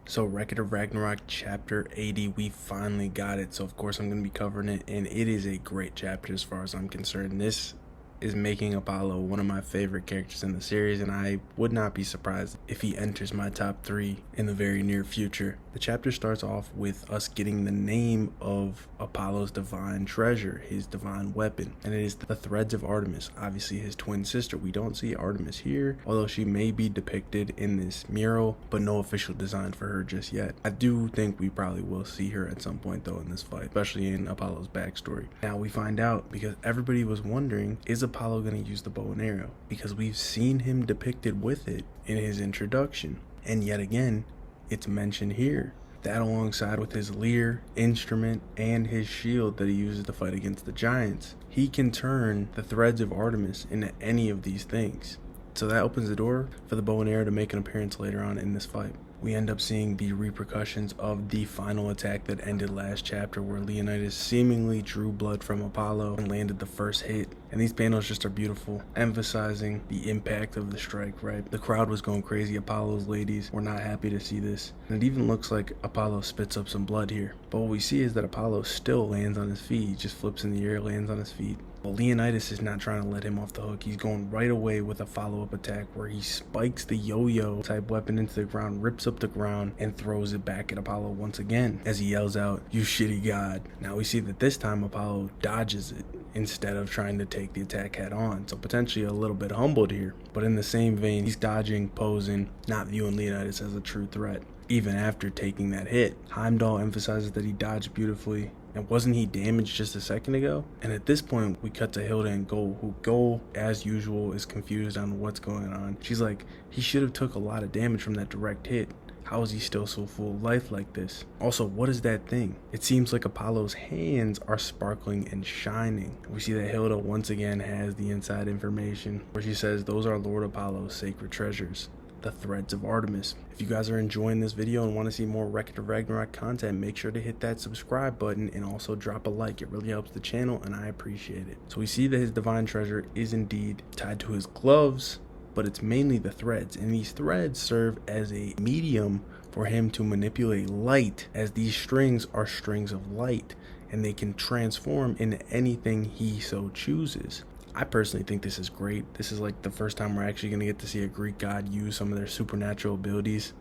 So Record of Ragnarok chapter 80, we finally got it. So of course I'm going to be covering it, and it is a great chapter as far as I'm concerned. This is making Apollo one of my favorite characters in the series, and I would not be surprised if he enters my top 3 in the very near future. The chapter starts off with us getting the name of Apollo's divine treasure, his divine weapon, and it is the threads of Artemis, obviously his twin sister. We don't see Artemis here, although she may be depicted in this mural, but no official design for her just yet. I do think we probably will see her at some point though in this fight, especially in Apollo's backstory. Now we find out, because everybody was wondering, is Apollo going to use the bow and arrow? Because we've seen him depicted with it in his introduction, and yet again it's mentioned here. That alongside with his lyre, instrument, and his shield that he uses to fight against the giants, he can turn the threads of Artemis into any of these things. So that opens the door for the bow and arrow to make an appearance later on in this fight. We end up seeing the repercussions of the final attack that ended last chapter, where Leonidas seemingly drew blood from Apollo and landed the first hit. And these panels just are beautiful, emphasizing the impact of the strike, right? The crowd was going crazy. Apollo's ladies were not happy to see this. And it even looks like Apollo spits up some blood here. But what we see is that Apollo still lands on his feet. He just flips in the air, lands on his feet. But Leonidas is not trying to let him off the hook. He's going right away with a follow-up attack where he spikes the yo-yo type weapon into the ground, rips up the ground, and throws it back at Apollo once again as he yells out, "You shitty god." Now we see that this time Apollo dodges it instead of trying to take the attack head on, so potentially a little bit humbled here. But in the same vein, he's dodging, posing, not viewing Leonidas as a true threat, even after taking that hit. Heimdall emphasizes that he dodged beautifully. And wasn't he damaged just a second ago? And at this point, we cut to Hilda and Goal, who Goal, as usual, is confused on what's going on. She's like, he should have took a lot of damage from that direct hit. How is he still so full of life like this? Also, what is that thing? It seems like Apollo's hands are sparkling and shining. We see that Hilda once again has the inside information, where she says those are Lord Apollo's sacred treasures, the threads of Artemis. If you guys are enjoying this video and want to see more Record of Ragnarok content, make sure to hit that subscribe button and also drop a like. It really helps the channel and I appreciate it. So we see that his divine treasure is indeed tied to his gloves, but it's mainly the threads, and these threads serve as a medium for him to manipulate light, as these strings are strings of light and they can transform into anything he so chooses. I personally think this is great. This is like the first time we're actually going to get to see a Greek god use some of their supernatural abilities.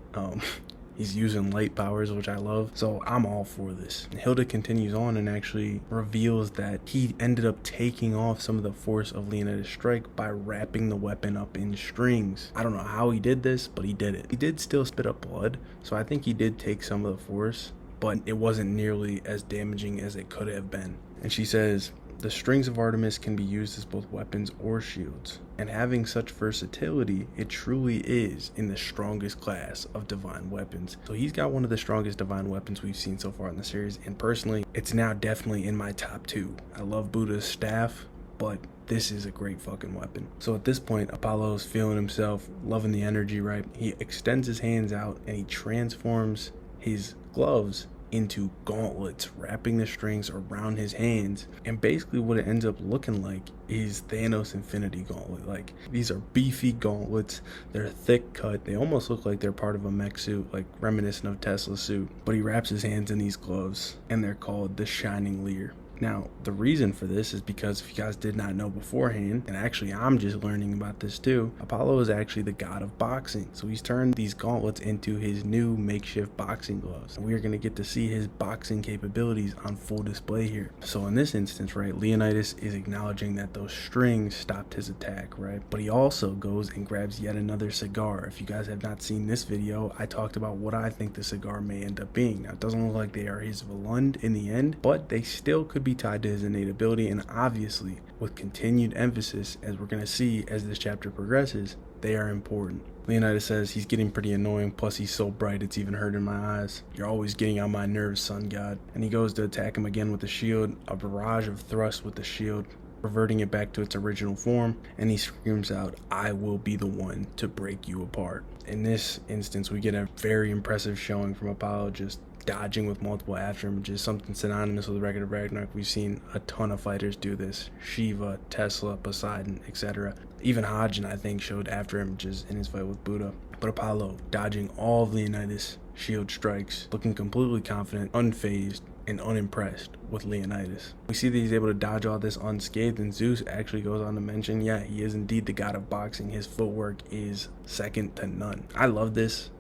He's using light powers, which I love, so I'm all for this. Hilda continues on and actually reveals that he ended up taking off some of the force of Leonidas' strike by wrapping the weapon up in strings. I don't know how he did this, but he did it. He did still spit up blood, so I think he did take some of the force, but it wasn't nearly as damaging as it could have been. And she says, the strings of Artemis can be used as both weapons or shields, and having such versatility, it truly is in the strongest class of divine weapons. So he's got one of the strongest divine weapons we've seen so far in the series, and personally, it's now definitely in my top 2. I love Buddha's staff, but this is a great fucking weapon. So at this point, Apollo's feeling himself, loving the energy, right? He extends his hands out and he transforms his gloves into gauntlets, wrapping the strings around his hands. And basically what it ends up looking like is Thanos Infinity Gauntlet. Like, these are beefy gauntlets, they're thick cut, they almost look like they're part of a mech suit, like reminiscent of Tesla's suit. But he wraps his hands in these gloves, and they're called the Shining Lyre. Now, the reason for this is because, if you guys did not know beforehand, and actually I'm just learning about this too, Apollo is actually the god of boxing. So he's turned these gauntlets into his new makeshift boxing gloves. And we are going to get to see his boxing capabilities on full display here. So in this instance, right, Leonidas is acknowledging that those strings stopped his attack, right? But he also goes and grabs yet another cigar. If you guys have not seen this video, I talked about what I think the cigar may end up being. Now, it doesn't look like they are his Volund in the end, but they still could be tied to his innate ability, and obviously with continued emphasis, as we're going to see as this chapter progresses, they are important. Leonidas says he's getting pretty annoying, plus he's so bright it's even hurting my eyes. You're always getting on my nerves, sun god. And he goes to attack him again with the shield, a barrage of thrusts with the shield, reverting it back to its original form, and he screams out, "I will be the one to break you apart." In this instance, we get a very impressive showing from Apollo, just dodging with multiple after images, something synonymous with Record of Ragnarok. We've seen a ton of fighters do this. Shiva, Tesla, Poseidon, etc. Even Hajin, I think, showed after images in his fight with Buddha. But Apollo, dodging all of Leonidas' shield strikes, looking completely confident, unfazed, and unimpressed with Leonidas. We see that he's able to dodge all this unscathed, and Zeus actually goes on to mention, yeah, he is indeed the god of boxing. His footwork is second to none. I love this.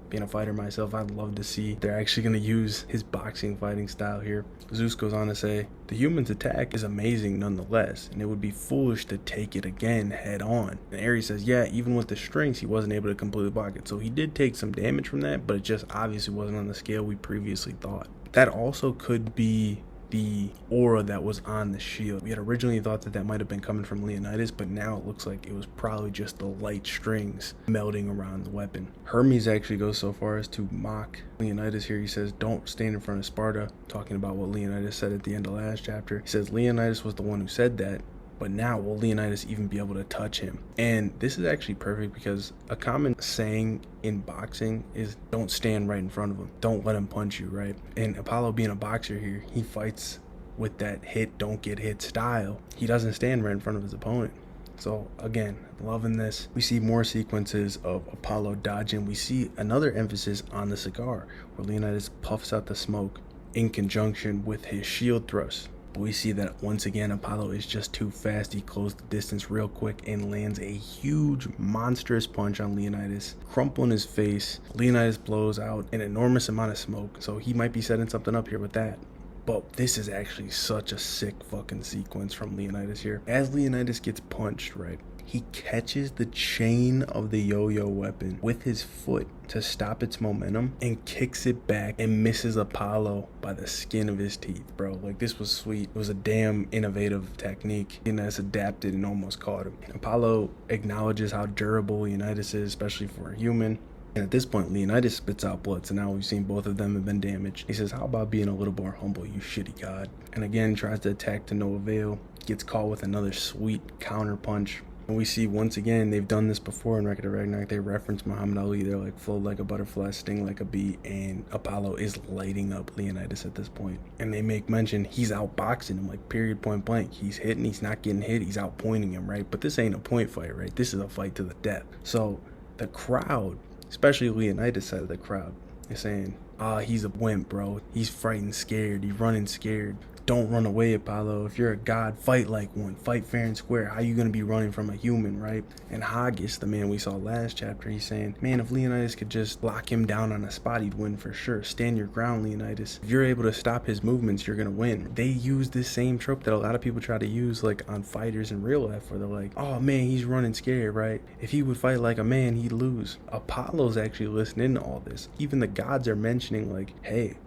Being a fighter myself, I'd love to see they're actually going to use his boxing fighting style here. Zeus goes on to say, the human's attack is amazing nonetheless, and it would be foolish to take it again head on. And Ares says, yeah, even with the strings, he wasn't able to completely block it. So he did take some damage from that, but it just obviously wasn't on the scale we previously thought. That also could be the aura that was on the shield. We had originally thought that might have been coming from Leonidas, but now it looks like it was probably just the light strings melting around the weapon. Hermes actually goes so far as to mock Leonidas here. He says, don't stand in front of Sparta, talking about what Leonidas said at the end of last chapter. He says Leonidas was the one who said that, but now will Leonidas even be able to touch him? And this is actually perfect because a common saying in boxing is don't stand right in front of him. Don't let him punch you, right? And Apollo being a boxer here, he fights with that hit, don't get hit style. He doesn't stand right in front of his opponent. So again, loving this. We see more sequences of Apollo dodging. We see another emphasis on the cigar where Leonidas puffs out the smoke in conjunction with his shield thrust. We see that once again Apollo is just too fast. He closed the distance real quick and lands a huge monstrous punch on Leonidas, crumpling his face. Leonidas blows out an enormous amount of smoke, so he might be setting something up here with that. But this is actually such a sick fucking sequence from Leonidas here. As Leonidas gets punched, right, he catches the chain of the yo-yo weapon with his foot to stop its momentum and kicks it back and misses Apollo by the skin of his teeth, bro. Like, this was sweet. It was a damn innovative technique. Leonidas adapted and almost caught him. Apollo acknowledges how durable Leonidas is, especially for a human. And at this point, Leonidas spits out blood, so now we've seen both of them have been damaged. He says, how about being a little more humble, you shitty god? And again, tries to attack to no avail. Gets caught with another sweet counter punch. And we see once again, they've done this before in Record of Ragnarok. They reference Muhammad Ali. They're like, float like a butterfly, sting like a bee. And Apollo is lighting up Leonidas at this point. And they make mention he's outboxing him, like period, point blank. He's hitting, he's not getting hit, he's outpointing him, right? But this ain't a point fight, right? This is a fight to the death. So the crowd, especially Leonidas' side of the crowd, is saying, he's a wimp, bro. He's frightened, scared. He's running scared. Don't run away, Apollo. If you're a god, fight like one. Fight fair and square. How you gonna be running from a human, right? And Haggis, the man we saw last chapter, he's saying, man, if Leonidas could just lock him down on a spot, he'd win for sure. Stand your ground, Leonidas. If you're able to stop his movements, you're gonna win. They use this same trope that a lot of people try to use, like on fighters in real life, where they're like, oh man, he's running scared, right? If he would fight like a man, he'd lose. Apollo's actually listening to all this. Even the gods are mentioning, like, hey,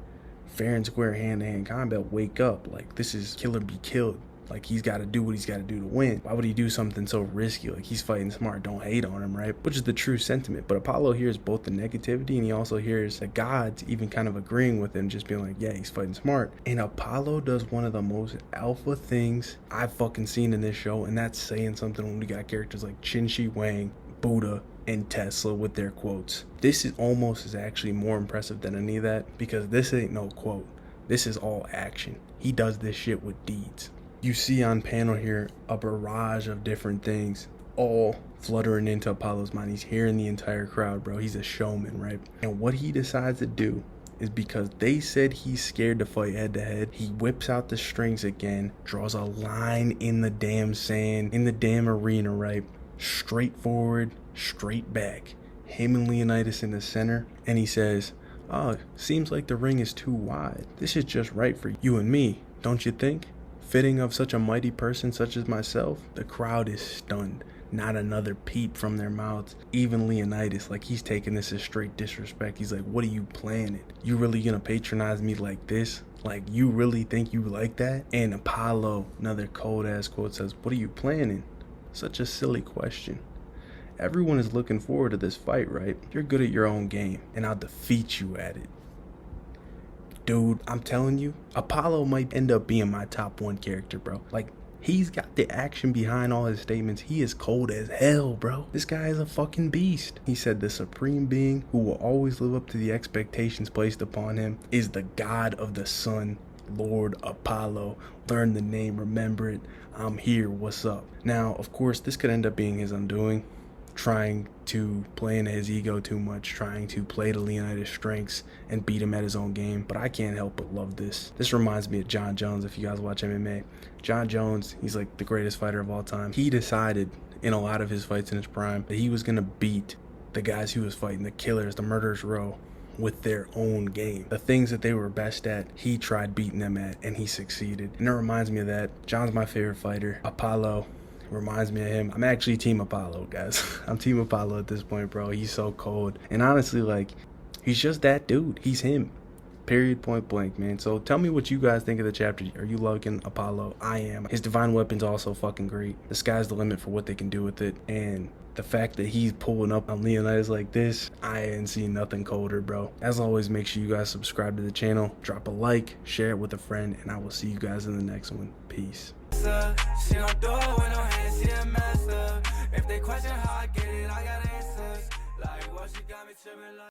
fair and square hand-to-hand combat, wake up. Like, this is kill or be killed. Like, he's got to do what he's got to do to win. Why would he do something so risky? Like, he's fighting smart. Don't hate on him, right? Which is the true sentiment. But Apollo hears both the negativity, and he also hears the gods even kind of agreeing with him, just being like, yeah, he's fighting smart. And Apollo does one of the most alpha things I've fucking seen in this show, and that's saying something when we got characters like Qin Shi Huang, Buddha, and Tesla with their quotes. This is almost is actually more impressive than any of that, because this ain't no quote. This is all action. He does this shit with deeds. You see on panel here a barrage of different things all fluttering into Apollo's mind. He's hearing the entire crowd, bro. He's a showman, right? And what he decides to do is, because they said he's scared to fight head to head, he whips out the strings again, draws a line in the damn sand, in the damn arena, right? Straight forward, straight back. Him and Leonidas in the center, and he says, seems like the ring is too wide. This is just right for you and me, don't you think? Fitting of such a mighty person such as myself. The crowd is stunned. Not another peep from their mouths. Even Leonidas, like, he's taking this as straight disrespect. He's like, what are you planning? You really gonna patronize me like this? Like, you really think you like that? And Apollo, another cold ass quote, says, what are you planning? Such a silly question. Everyone is looking forward to this fight, right? You're good at your own game, and I'll defeat you at it. Dude, I'm telling you, Apollo might end up being my top 1 character, bro. Like, he's got the action behind all his statements. He is cold as hell, bro. This guy is a fucking beast. He said the supreme being who will always live up to the expectations placed upon him is the god of the sun, Lord Apollo. Learn the name, remember it. I'm here, what's up? Now, of course, this could end up being his undoing. trying to play into his ego too much, trying to play to Leonidas' strengths and beat him at his own game. But I can't help but love this. This reminds me of John Jones, if you guys watch MMA. John Jones, he's like the greatest fighter of all time. He decided in a lot of his fights in his prime that he was going to beat the guys he was fighting, the killers, the murderers row, with their own game. The things that they were best at, he tried beating them at, and he succeeded. And it reminds me of that. John's my favorite fighter. Apollo reminds me of him. I'm actually Team Apollo, guys. I'm Team Apollo at this point, bro. He's so cold. And honestly, like, he's just that dude. He's him. Period, point blank, man. So tell me what you guys think of the chapter. Are you liking Apollo? I am. His divine weapon's also fucking great. The sky's the limit for what they can do with it. And the fact that he's pulling up on Leonidas like this, I ain't seen nothing colder, bro. As always, make sure you guys subscribe to the channel, drop a like, share it with a friend, and I will see you guys in the next one. Peace. She don't do it with no hands, she a master. If they question how I get it, I got answers. Like, what she got me tripping like